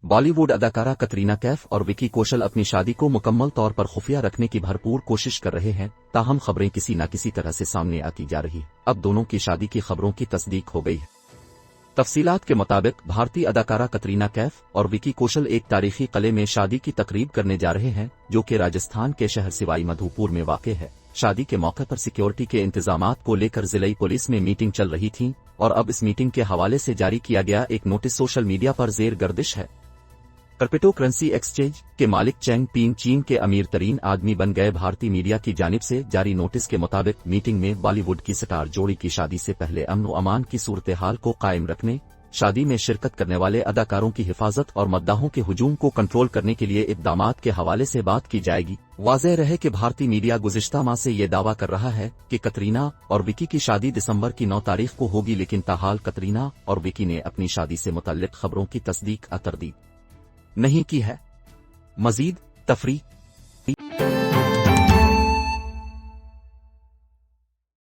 बॉलीवुड अदाकारा कतरीना कैफ और विकी कौशल अपनी शादी को मुकम्मल तौर पर खुफिया रखने की भरपूर कोशिश कर रहे हैं, ताहम खबरें किसी न किसी तरह से सामने आती जा रही। अब दोनों की शादी की खबरों की तस्दीक हो गई है। तफसीलात के मुताबिक भारतीय अदाकारा कतरीना कैफ और विकी कौशल एक तारीखी किले में शादी की तकरीब करने जा रहे हैं, जो कि राजस्थान के शहर सिवाई मधुपुर में वाक़ है। शादी के मौके पर सिक्योरिटी के इंतजामात को लेकर जिला पुलिस में मीटिंग चल रही थी और अब इस मीटिंग के हवाले से जारी किया गया एक नोटिस सोशल मीडिया पर जेर गर्दिश है। क्रिप्टो करेंसी एक्सचेंज के मालिक चैंग पिंग चीन के अमीर तरीन आदमी बन गए। भारतीय मीडिया की जानिब से जारी नोटिस के मुताबिक मीटिंग में बॉलीवुड की स्टार जोड़ी की शादी से पहले अमन व अमान की सूरत हाल को कायम रखने, शादी में शिरकत करने वाले अदाकारों की हिफाजत और मद्दाहों के हुजूम को कंट्रोल करने के लिए इक़दामात के हवाले से बात की जाएगी। वाज़ेह रहे कि भारतीय मीडिया गुज़िश्ता माह से ये दावा कर रहा है कि कतरीना और विकी की शादी दिसंबर की 9 तारीख को होगी, लेकिन ताहाल कतरीना और विकी ने अपनी शादी से मुतल्लिक खबरों की तस्दीक तरदीद नहीं की है। मजीद तफरीह